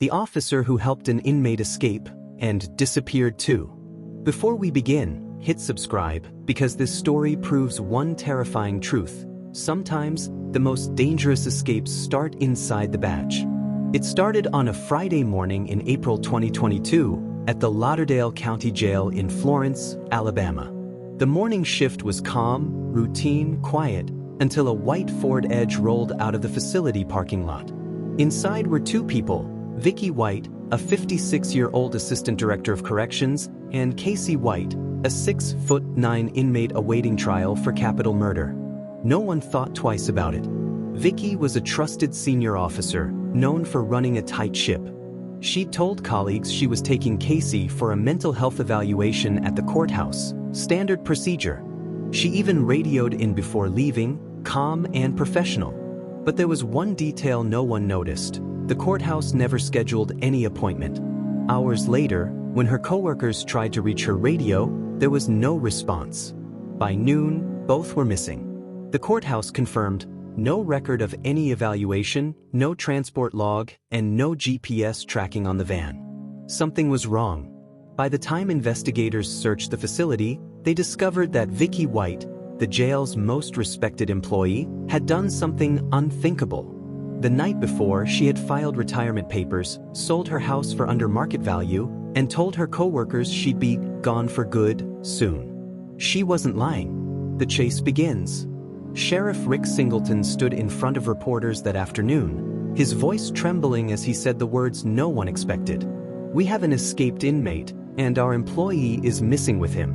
the officer who helped an inmate escape and disappeared too. Before we begin, hit subscribe because this story proves one terrifying truth. Sometimes, the most dangerous escapes start inside the badge. It started on a Friday morning in April 2022 at the Lauderdale County Jail in Florence, Alabama. The morning shift was calm, routine, quiet, until a white Ford Edge rolled out of the facility parking lot. Inside were two people, Vicky White, a 56-year-old assistant director of corrections, and Casey White, a 6'9" inmate awaiting trial for capital murder. No one thought twice about it. Vicky was a trusted senior officer, known for running a tight ship. She'd told colleagues she was taking Casey for a mental health evaluation at the courthouse, standard procedure. She even radioed in before leaving, calm and professional. But there was one detail no one noticed. The courthouse never scheduled any appointment. Hours later, when her coworkers tried to reach her radio, there was no response. By noon, both were missing. The courthouse confirmed no record of any evaluation, no transport log, and no GPS tracking on the van. Something was wrong. By the time investigators searched the facility, they discovered that Vicky White, the jail's most respected employee, had done something unthinkable. The night before, she had filed retirement papers, sold her house for under market value, and told her coworkers she'd be gone for good soon. She wasn't lying. The chase begins. Sheriff Rick Singleton stood in front of reporters that afternoon, his voice trembling as he said the words no one expected. "We have an escaped inmate, and our employee is missing with him."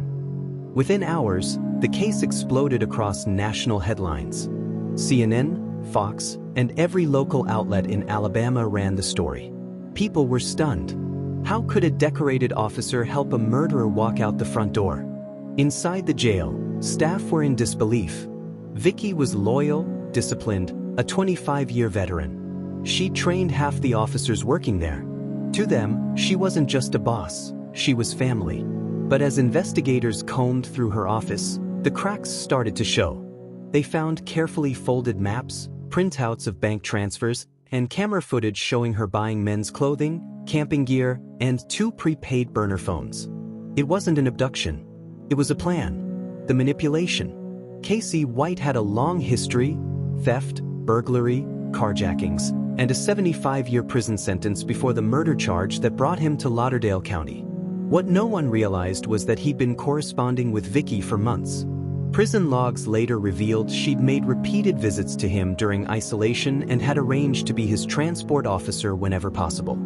Within hours, the case exploded across national headlines. CNN, Fox, and every local outlet in Alabama ran the story. People were stunned. How could a decorated officer help a murderer walk out the front door? Inside the jail, staff were in disbelief. Vicky was loyal, disciplined, a 25-year veteran. She trained half the officers working there. To them, she wasn't just a boss, she was family. But as investigators combed through her office, the cracks started to show. They found carefully folded maps, printouts of bank transfers, and camera footage showing her buying men's clothing, camping gear, and 2 prepaid burner phones. It wasn't an abduction. It was a plan. The manipulation. Casey White had a long history: theft, burglary, carjackings, and a 75-year prison sentence before the murder charge that brought him to Lauderdale County. What no one realized was that he'd been corresponding with Vicky for months. Prison logs later revealed she'd made repeated visits to him during isolation and had arranged to be his transport officer whenever possible.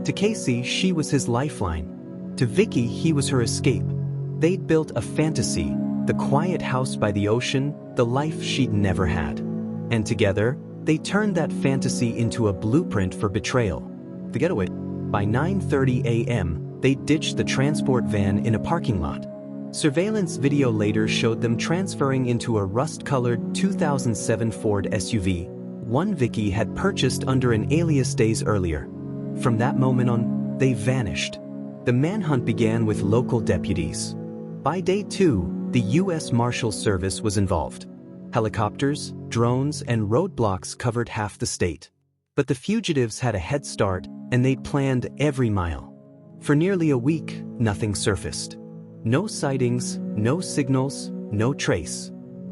To Casey, she was his lifeline. To Vicky, he was her escape. They'd built a fantasy, the quiet house by the ocean, the life she'd never had. And together, they turned that fantasy into a blueprint for betrayal. The getaway. By 9:30 a.m., they ditched the transport van in a parking lot. Surveillance video later showed them transferring into a rust-colored 2007 Ford SUV, one Vicky had purchased under an alias days earlier. From that moment on, they vanished. The manhunt began with local deputies. By day 2, the U.S. Marshals Service was involved. Helicopters, drones, and roadblocks covered half the state. But the fugitives had a head start, and they'd planned every mile. For nearly a week, nothing surfaced. No sightings, no signals, no trace.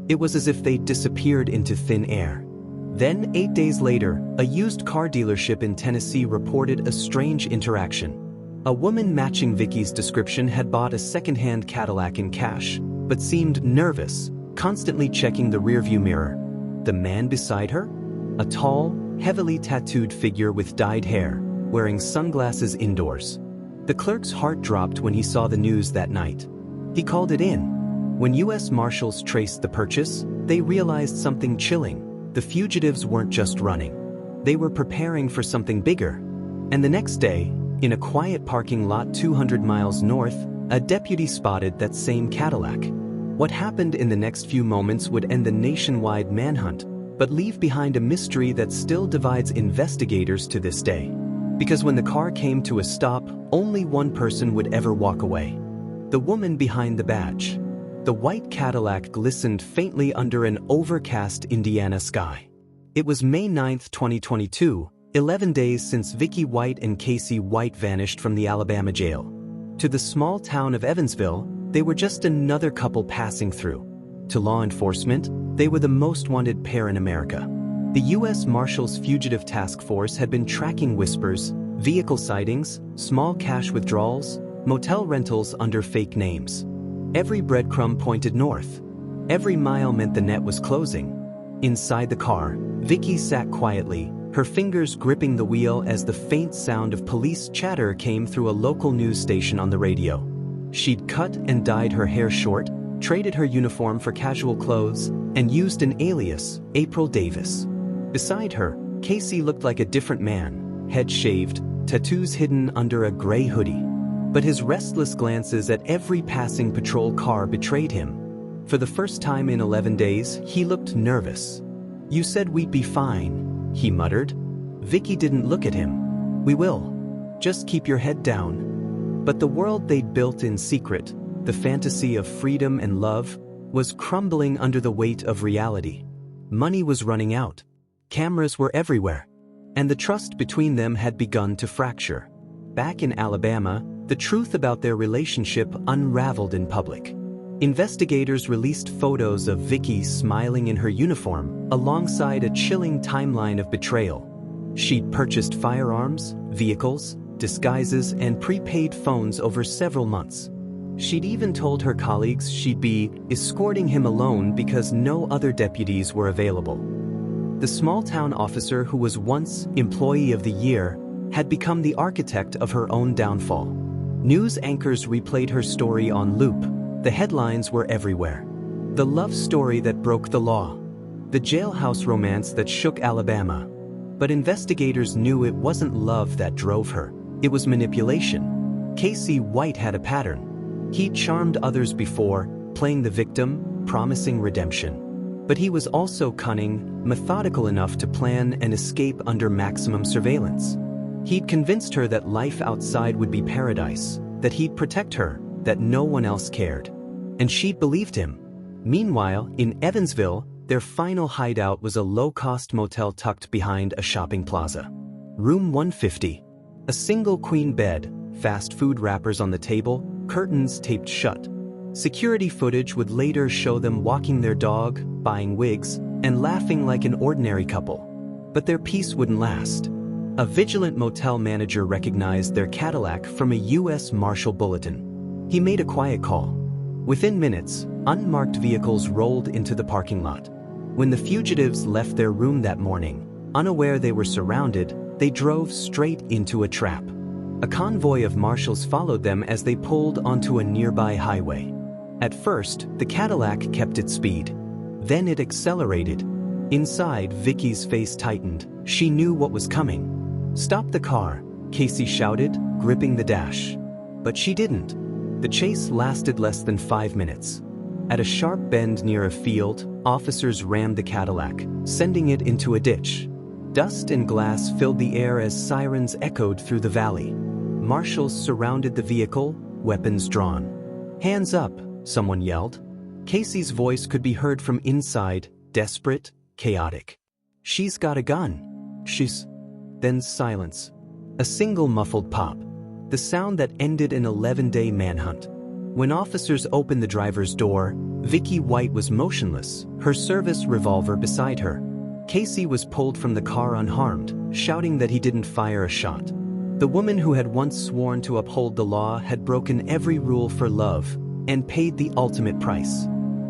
It was as if they'd disappeared into thin air. Then, 8 days later, a used car dealership in Tennessee reported a strange interaction. A woman matching Vicky's description had bought a second-hand Cadillac in cash, but seemed nervous, constantly checking the rearview mirror. The man beside her? A tall, heavily tattooed figure with dyed hair, wearing sunglasses indoors. The clerk's heart dropped when he saw the news that night. He called it in. When U.S. Marshals traced the purchase, they realized something chilling. The fugitives weren't just running. They were preparing for something bigger. And the next day, in a quiet parking lot 200 miles north, a deputy spotted that same Cadillac. What happened in the next few moments would end the nationwide manhunt, but leave behind a mystery that still divides investigators to this day. Because when the car came to a stop, only one person would ever walk away. The woman behind the badge. The white Cadillac glistened faintly under an overcast Indiana sky. It was May 9, 2022, 11 days since Vicky White and Casey White vanished from the Alabama jail. To the small town of Evansville, they were just another couple passing through. To law enforcement, they were the most wanted pair in America. The U.S. Marshals Fugitive Task Force had been tracking whispers, vehicle sightings, small cash withdrawals, motel rentals under fake names. Every breadcrumb pointed north. Every mile meant the net was closing. Inside the car, Vicky sat quietly, her fingers gripping the wheel as the faint sound of police chatter came through a local news station on the radio. She'd cut and dyed her hair short, traded her uniform for casual clothes, and used an alias, April Davis. Beside her, Casey looked like a different man, head shaved, tattoos hidden under a gray hoodie. But his restless glances at every passing patrol car betrayed him. For the first time in 11 days, he looked nervous. "You said we'd be fine," he muttered. Vicky didn't look at him. "We will. Just keep your head down." But the world they'd built in secret, the fantasy of freedom and love, was crumbling under the weight of reality. Money was running out. Cameras were everywhere. And the trust between them had begun to fracture. Back in Alabama, the truth about their relationship unraveled in public. Investigators released photos of Vicky smiling in her uniform, alongside a chilling timeline of betrayal. She'd purchased firearms, vehicles, disguises, and prepaid phones over several months. She'd even told her colleagues she'd be escorting him alone because no other deputies were available. The small-town officer who was once Employee of the Year had become the architect of her own downfall. News anchors replayed her story on loop. The headlines were everywhere. The love story that broke the law. The jailhouse romance that shook Alabama. But investigators knew it wasn't love that drove her. It was manipulation. Casey White had a pattern. He'd charmed others before, playing the victim, promising redemption. But he was also cunning, methodical enough to plan an escape under maximum surveillance. He'd convinced her that life outside would be paradise, that he'd protect her, that no one else cared. And she'd believed him. Meanwhile, in Evansville, their final hideout was a low-cost motel tucked behind a shopping plaza. Room 150. A single queen bed, fast food wrappers on the table, curtains taped shut. Security footage would later show them walking their dog, buying wigs, and laughing like an ordinary couple. But their peace wouldn't last. A vigilant motel manager recognized their Cadillac from a U.S. Marshal bulletin. He made a quiet call. Within minutes, unmarked vehicles rolled into the parking lot. When the fugitives left their room that morning, unaware they were surrounded, they drove straight into a trap. A convoy of marshals followed them as they pulled onto a nearby highway. At first, the Cadillac kept its speed. Then it accelerated. Inside, Vicky's face tightened. She knew what was coming. "Stop the car," Casey shouted, gripping the dash. But she didn't. The chase lasted less than 5 minutes. At a sharp bend near a field, officers rammed the Cadillac, sending it into a ditch. Dust and glass filled the air as sirens echoed through the valley. Marshals surrounded the vehicle, weapons drawn. "Hands up," someone yelled. Casey's voice could be heard from inside, desperate, chaotic. "She's got a gun. She's..." Then silence. A single muffled pop. The sound that ended an 11-day manhunt. When officers opened the driver's door, Vicky White was motionless, her service revolver beside her. Casey was pulled from the car unharmed, shouting that he didn't fire a shot. The woman who had once sworn to uphold the law had broken every rule for love and paid the ultimate price.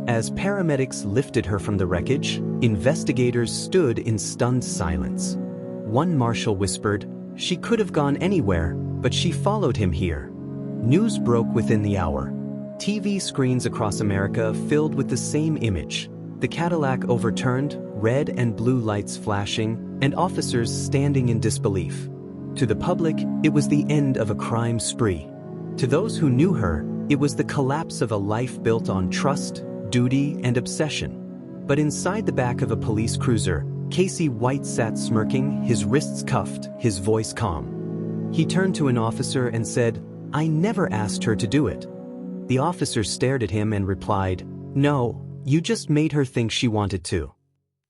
As paramedics lifted her from the wreckage, investigators stood in stunned silence. One marshal whispered, "She could have gone anywhere, but she followed him here." News broke within the hour. TV screens across America filled with the same image. The Cadillac overturned, red and blue lights flashing, and officers standing in disbelief. To the public, it was the end of a crime spree. To those who knew her, it was the collapse of a life built on trust, duty, and obsession. But inside the back of a police cruiser, Casey White sat smirking, his wrists cuffed, his voice calm. He turned to an officer and said, "I never asked her to do it." The officer stared at him and replied, "No, you just made her think she wanted to."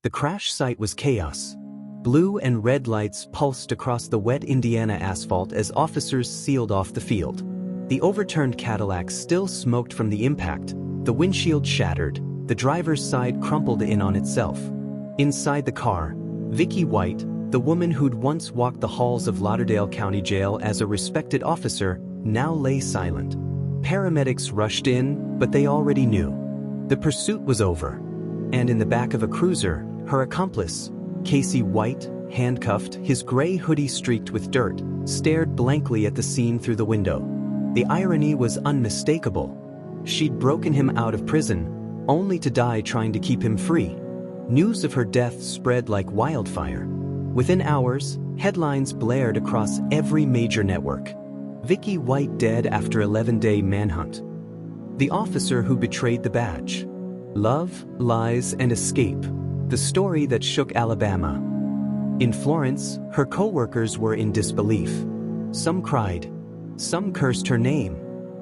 The crash site was chaos. Blue and red lights pulsed across the wet Indiana asphalt as officers sealed off the field. The overturned Cadillac still smoked from the impact, the windshield shattered, the driver's side crumpled in on itself. Inside the car, Vicky White, the woman who'd once walked the halls of Lauderdale County Jail as a respected officer, now lay silent. Paramedics rushed in, but they already knew. The pursuit was over. And in the back of a cruiser, her accomplice, Casey White, handcuffed, his gray hoodie streaked with dirt, stared blankly at the scene through the window. The irony was unmistakable. She'd broken him out of prison, only to die trying to keep him free. News of her death spread like wildfire. Within hours, headlines blared across every major network. Vicky White dead after 11-day manhunt. The officer who betrayed the badge. Love, lies, and escape. The story that shook Alabama. In Florence, her co-workers were in disbelief. Some cried. Some cursed her name.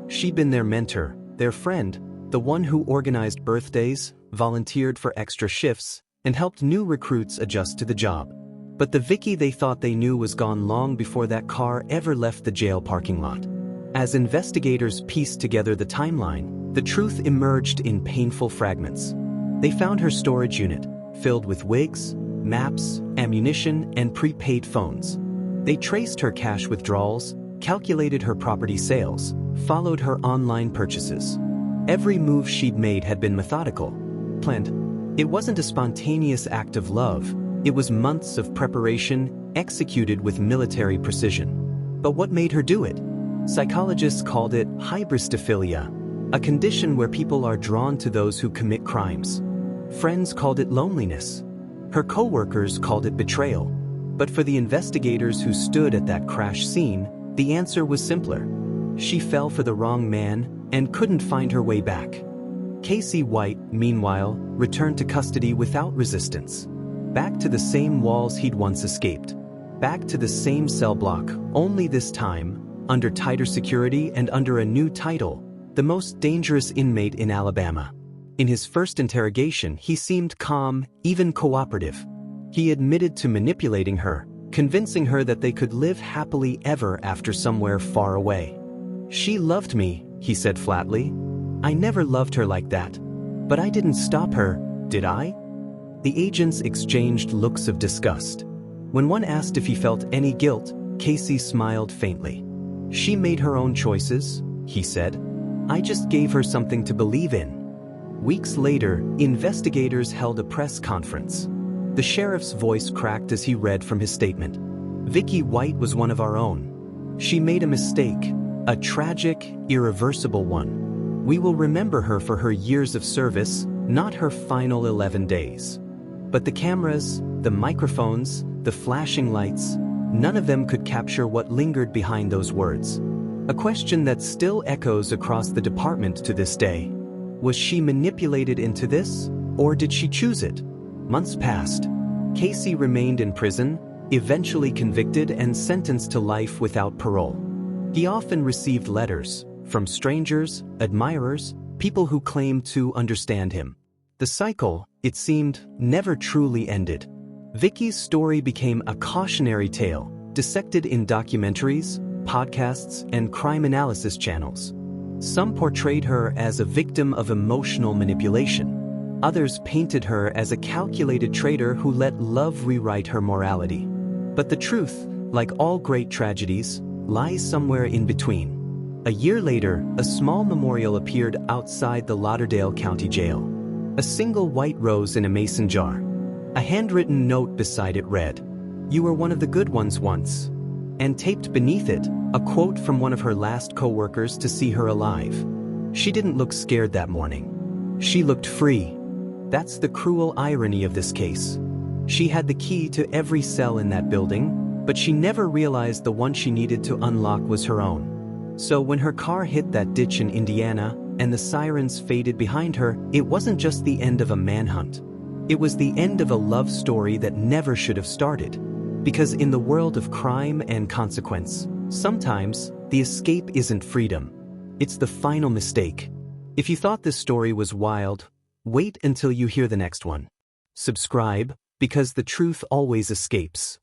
She'd been their mentor, their friend, the one who organized birthdays, volunteered for extra shifts, and helped new recruits adjust to the job. But the Vicky they thought they knew was gone long before that car ever left the jail parking lot. As investigators pieced together the timeline, the truth emerged in painful fragments. They found her storage unit, filled with wigs, maps, ammunition, and prepaid phones. They traced her cash withdrawals, calculated her property sales, followed her online purchases. Every move she'd made had been methodical, planned. It wasn't a spontaneous act of love, it was months of preparation, executed with military precision. But what made her do it? Psychologists called it hybristophilia, a condition where people are drawn to those who commit crimes. Friends called it loneliness. Her co-workers called it betrayal. But for the investigators who stood at that crash scene, the answer was simpler. She fell for the wrong man and couldn't find her way back. Casey White, meanwhile, returned to custody without resistance. Back to the same walls he'd once escaped. Back to the same cell block, only this time, under tighter security and under a new title, the most dangerous inmate in Alabama. In his first interrogation, he seemed calm, even cooperative. He admitted to manipulating her, convincing her that they could live happily ever after somewhere far away. "She loved me," he said flatly. "I never loved her like that. But I didn't stop her, did I?" The agents exchanged looks of disgust. When one asked if he felt any guilt, Casey smiled faintly. "She made her own choices," he said. "I just gave her something to believe in." Weeks later, investigators held a press conference. The sheriff's voice cracked as he read from his statement. "Vicky White was one of our own. She made a mistake, a tragic, irreversible one. We will remember her for her years of service, not her final 11 days." But the cameras, the microphones, the flashing lights, none of them could capture what lingered behind those words. A question that still echoes across the department to this day. Was she manipulated into this, or did she choose it? Months passed. Casey remained in prison, eventually convicted and sentenced to life without parole. He often received letters from strangers, admirers, people who claimed to understand him. The cycle, it seemed, never truly ended. Vicky's story became a cautionary tale, dissected in documentaries, podcasts, and crime analysis channels. Some portrayed her as a victim of emotional manipulation. Others painted her as a calculated traitor who let love rewrite her morality. But the truth, like all great tragedies, lies somewhere in between. A year later, a small memorial appeared outside the Lauderdale County Jail. A single white rose in a mason jar. A handwritten note beside it read, "You were one of the good ones once." And taped beneath it, a quote from one of her last co-workers to see her alive. She didn't look scared that morning. She looked free. That's the cruel irony of this case. She had the key to every cell in that building, but she never realized the one she needed to unlock was her own. So when her car hit that ditch in Indiana and the sirens faded behind her, it wasn't just the end of a manhunt. It was the end of a love story that never should have started. Because in the world of crime and consequence, sometimes the escape isn't freedom. It's the final mistake. If you thought this story was wild, wait until you hear the next one. Subscribe, because the truth always escapes.